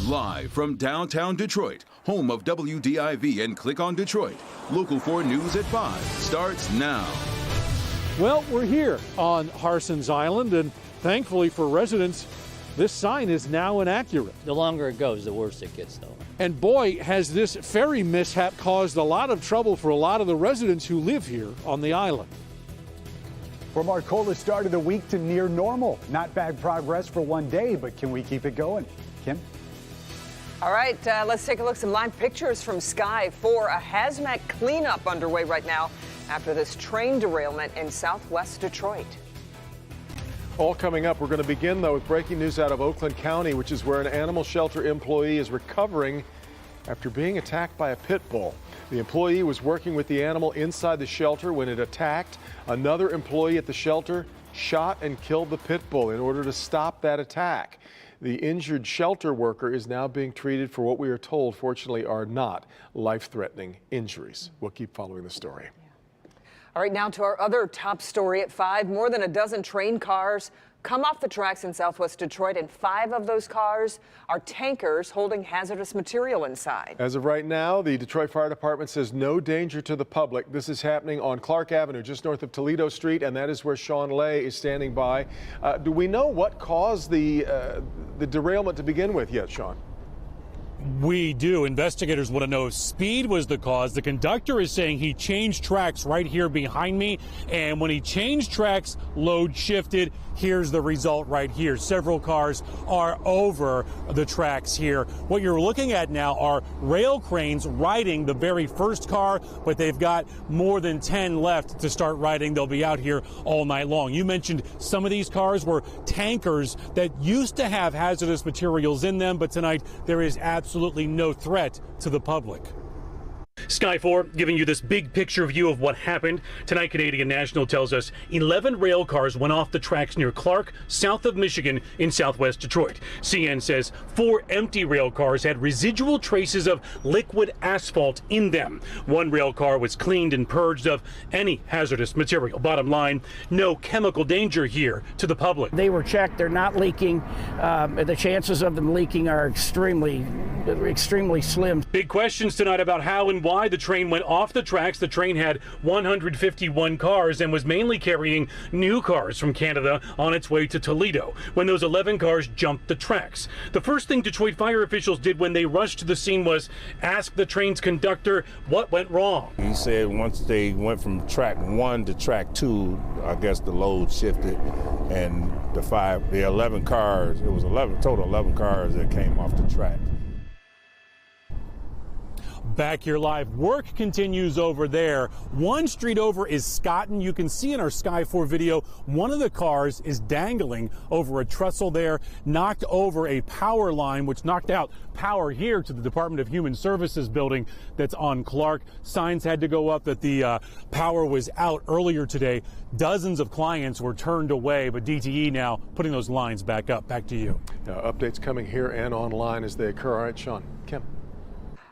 Live from downtown Detroit, home of WDIV and Click on Detroit, Local 4 News at 5 starts now. Well, we're here on Harsens Island, and thankfully for residents, this sign is now inaccurate. The longer it goes, the worse it gets, though. And boy, has this ferry mishap caused a lot of trouble for a lot of the residents who live here on the island. From our coldest start of the week to near normal. Not bad progress for one day, but can we keep it going? Kim? All right, let's take a look at some live pictures from Sky 4. A hazmat cleanup underway right now after this train derailment in southwest Detroit. All coming up. We're going to begin, though, with breaking news out of Oakland County, which is where an animal shelter employee is recovering after being attacked by a pit bull. The employee was working with the animal inside the shelter when it attacked. Another employee at the shelter shot and killed the pit bull in order to stop that attack. The injured shelter worker is now being treated for what we are told, fortunately, are not life-threatening injuries. We'll keep following the story. All right, now to our other top story at 5. More than a dozen train cars come off the tracks in southwest Detroit, and 5 of those cars are tankers holding hazardous material inside. As of right now, the Detroit Fire Department says no danger to the public. This is happening on Clark Avenue, just north of Toledo Street, and that is where Sean Lay is standing by. Do we know what caused the derailment to begin with yet, Sean? We do. Investigators want to know if speed was the cause. The conductor is saying he changed tracks right here behind me, and when he changed tracks, load shifted. Here's the result right here. Several cars are over the tracks here. What you're looking at now are rail cranes riding the very first car, but they've got more than 10 left to start riding. They'll be out here all night long. You mentioned some of these cars were tankers that used to have hazardous materials in them, but tonight there is absolutely no threat to the public. Sky 4 giving you this big picture view of what happened. Tonight, Canadian National tells us 11 rail cars went off the tracks near Clark, south of Michigan in southwest Detroit. CN says 4 empty rail cars had residual traces of liquid asphalt in them. 1 rail car was cleaned and purged of any hazardous material. Bottom line, no chemical danger here to the public. They were checked. They're not leaking. The chances of them leaking are extremely slim. Big questions tonight about how and why the train went off the tracks. The train had 151 cars and was mainly carrying new cars from Canada on its way to Toledo when those 11 cars jumped the tracks. The first thing Detroit fire officials did when they rushed to the scene was ask the train's conductor what went wrong. He said once they went from track 1 to track 2, I guess the load shifted, and the 11 cars, it was total 11 cars that came off the track. Back here live, work continues over there. One street over is Scotton. You can see in our Sky 4 video, one of the cars is dangling over a trestle there, knocked over a power line, which knocked out power here to the Department of Human Services building that's on Clark. Signs had to go up that the power was out earlier today. Dozens of clients were turned away, but DTE now putting those lines back up. Back to you. Now, updates coming here and online as they occur. All right, Sean. Kim.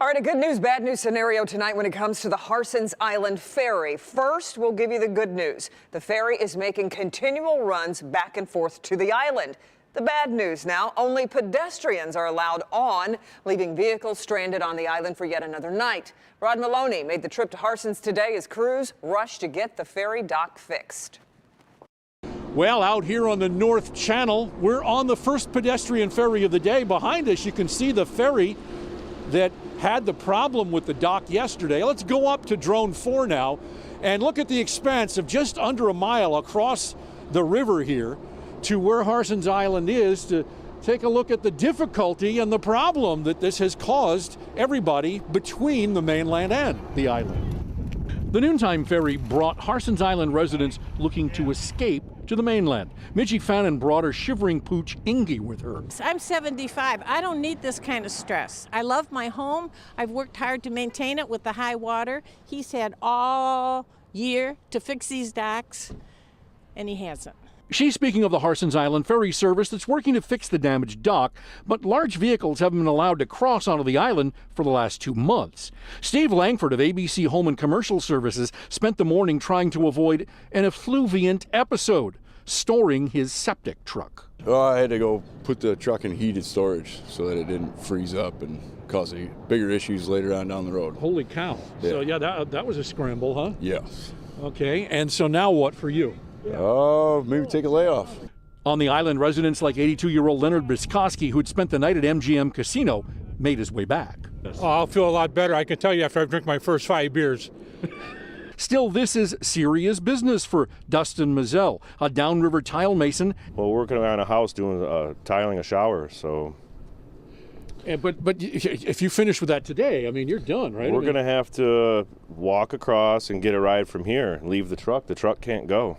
All right, a good news, bad news scenario tonight when it comes to the Harsens Island Ferry. First, we'll give you the good news. The ferry is making continual runs back and forth to the island. The bad news now, only pedestrians are allowed on, leaving vehicles stranded on the island for yet another night. Rod Maloney made the trip to Harsens today as crews rush to get the ferry dock fixed. Well, out here on the North Channel, we're on the first pedestrian ferry of the day. Behind us, you can see the ferry that had the problem with the dock yesterday. Let's go up to drone 4 now and look at the expanse of just under a mile across the river here to where Harsens Island is to take a look at the difficulty and the problem that this has caused everybody between the mainland and the island. The noontime ferry brought Harsens Island residents looking to escape to the mainland. Midgie Fannin brought her shivering pooch Ingy with her. I'm 75. I don't need this kind of stress. I love my home. I've worked hard to maintain it with the high water. He's had all year to fix these docks, and he hasn't. She's speaking of the Harsens Island ferry service that's working to fix the damaged dock, but large vehicles haven't been allowed to cross onto the island for the last 2 months. Steve Langford of ABC Home and Commercial Services spent the morning trying to avoid an effluviant episode. storing his septic truck. Well, I had to go put the truck in heated storage so that it didn't freeze up and cause any bigger issues later on down the road. Holy cow. Yeah. So yeah, that was a scramble, huh? Yes. Okay, and so now what for you? Maybe take a layoff. On the island, residents like 82-year-old Leonard Biskoski, who'd spent the night at MGM Casino, made his way back. Oh, I'll feel a lot better, I can tell you, after I've drank my first 5 beers. Still, this is serious business for Dustin Mazzell, a downriver tile mason. Well, we're working around a house doing tiling a shower, so. But if you finish with that today, I mean, you're done, right? We're going to have to walk across and get a ride from here and leave the truck. The truck can't go.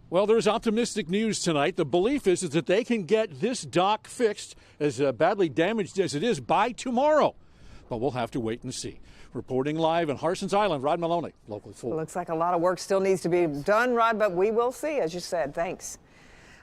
Well, there's optimistic news tonight. The belief is that they can get this dock fixed, as badly damaged as it is, by tomorrow. But we'll have to wait and see. Reporting live in Harsens Island, Rod Maloney, Local 4. Looks like a lot of work still needs to be done, Rod, but we will see, as you said. Thanks.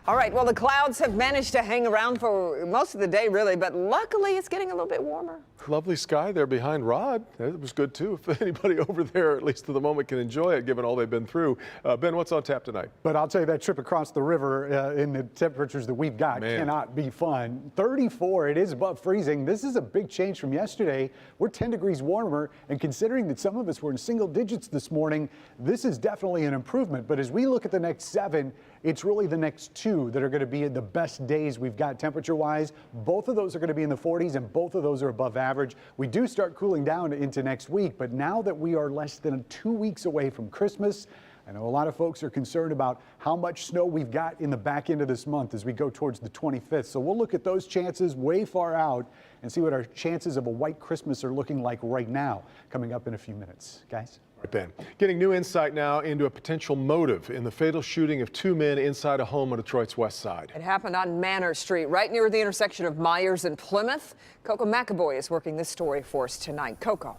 All right, well, the clouds have managed to hang around for most of the day, really, but luckily it's getting a little bit warmer. Lovely sky there behind Rod. It was good, too. If anybody over there, at least for the moment, can enjoy it, given all they've been through. Ben, what's on tap tonight? But I'll tell you, that trip across the river in the temperatures that we've got cannot be fun. 34, it is above freezing. This is a big change from yesterday. We're 10 degrees warmer, and considering that some of us were in single digits this morning, this is definitely an improvement. But as we look at the next 7, it's really the next 2 that are going to be the best days we've got temperature-wise. Both of those are going to be in the 40s, and both of those are above average. We do start cooling down into next week, but now that we are less than 2 weeks away from Christmas, I know a lot of folks are concerned about how much snow we've got in the back end of this month as we go towards the 25th. So we'll look at those chances way far out and see what our chances of a white Christmas are looking like right now, coming up in a few minutes. Guys? Right, Ben. Getting new insight now into a potential motive in the fatal shooting of 2 men inside a home on Detroit's west side. It happened on Manor Street, right near the intersection of Myers and Plymouth. Coco McAvoy is working this story for us tonight. Coco.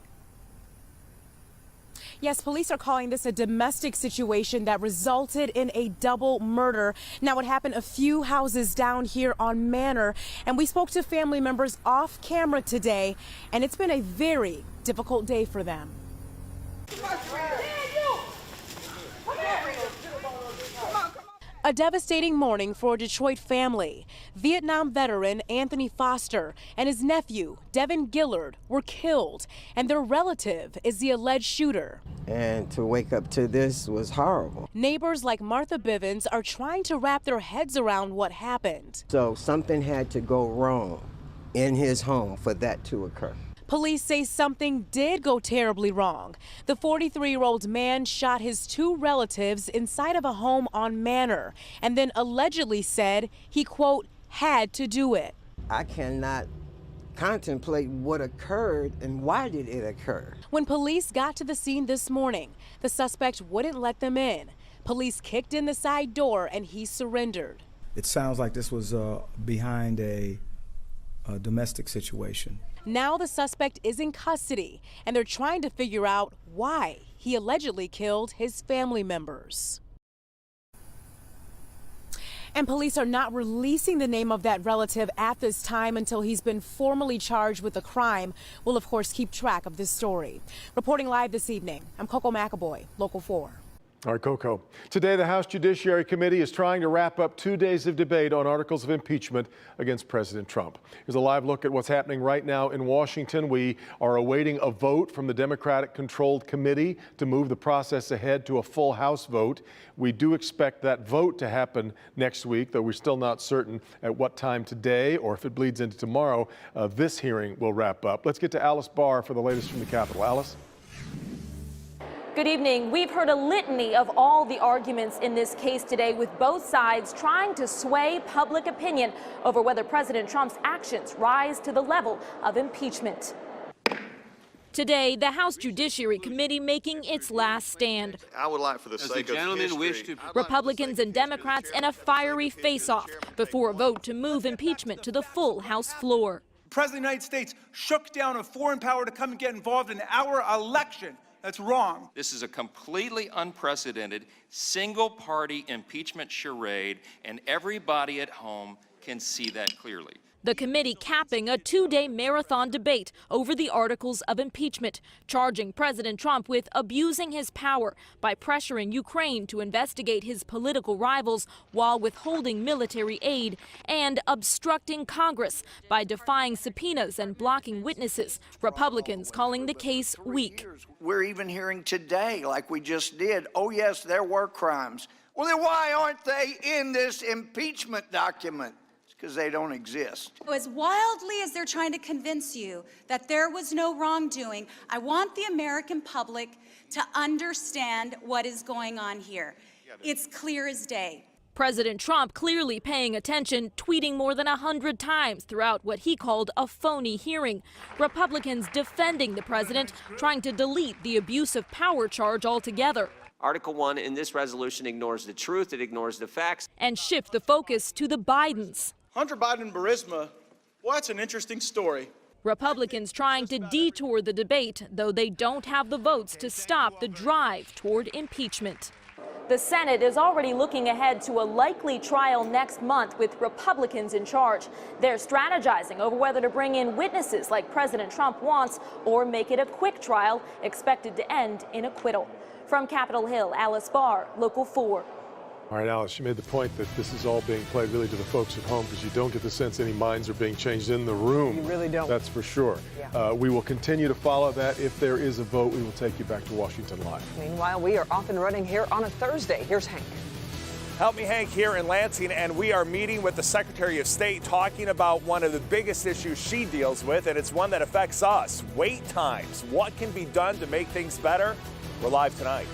Yes, police are calling this a domestic situation that resulted in a double murder. Now, it happened a few houses down here on Manor, and we spoke to family members off camera today, and it's been a very difficult day for them. A devastating morning for a Detroit family. Vietnam veteran Anthony Foster and his nephew, Devin Gillard, were killed, and their relative is the alleged shooter. And to wake up to this was horrible. Neighbors like Martha Bivens are trying to wrap their heads around what happened. So something had to go wrong in his home for that to occur. Police say something did go terribly wrong. The 43-year-old man shot his 2 relatives inside of a home on Manor and then allegedly said he, quote, had to do it. I cannot contemplate what occurred and why did it occur. When police got to the scene this morning, the suspect wouldn't let them in. Police kicked in the side door and he surrendered. It sounds like this was behind a domestic situation. Now the suspect is in custody, and they're trying to figure out why he allegedly killed his family members. And police are not releasing the name of that relative at this time until he's been formally charged with the crime. We'll, of course, keep track of this story. Reporting live this evening, I'm Coco McAvoy, Local 4. All right, Coco. Today, the House Judiciary Committee is trying to wrap up 2 days of debate on articles of impeachment against President Trump. Here's a live look at what's happening right now in Washington. We are awaiting a vote from the Democratic-controlled committee to move the process ahead to a full House vote. We do expect that vote to happen next week, though we're still not certain at what time today or if it bleeds into tomorrow. This hearing will wrap up. Let's get to Alice Barr for the latest from the Capitol. Alice? Good evening. We've heard a litany of all the arguments in this case today, with both sides trying to sway public opinion over whether President Trump's actions rise to the level of impeachment. Today, the House Judiciary Committee making its last stand. I would like, for the sake of history, Republicans and Democrats in a fiery face-off before a vote to move impeachment to the full House floor. The President of the United States shook down a foreign power to come and get involved in our election. That's wrong. This is a completely unprecedented single-party impeachment charade, and everybody at home can see that clearly. The committee capping a 2-day marathon debate over the articles of impeachment, charging President Trump with abusing his power by pressuring Ukraine to investigate his political rivals while withholding military aid, and obstructing Congress by defying subpoenas and blocking witnesses, Republicans calling the case weak. We're even hearing today, like we just did, oh yes, there were crimes. Well, then why aren't they in this impeachment document? Because they don't exist. As wildly as they're trying to convince you that there was no wrongdoing, I want the American public to understand what is going on here. It's clear as day. President Trump clearly paying attention, tweeting more than 100 times throughout what he called a phony hearing. Republicans defending the president, trying to delete the abuse of power charge altogether. Article 1 in this resolution ignores the truth, it ignores the facts. And shift the focus to the Bidens. Hunter Biden and Burisma, well, that's an interesting story. Republicans trying to detour the debate, though they don't have the votes to stop the drive toward impeachment. The Senate is already looking ahead to a likely trial next month with Republicans in charge. They're strategizing over whether to bring in witnesses like President Trump wants or make it a quick trial expected to end in acquittal. From Capitol Hill, Alice Barr, Local 4. All right, Alice, you made the point that this is all being played really to the folks at home because you don't get the sense any minds are being changed in the room. You really don't. That's for sure. Yeah. We will continue to follow that. If there is a vote, we will take you back to Washington Live. Meanwhile, we are off and running here on a Thursday. Here's Hank. Help me, Hank, here in Lansing, and we are meeting with the Secretary of State talking about one of the biggest issues she deals with, and it's one that affects us, wait times. What can be done to make things better? We're live tonight.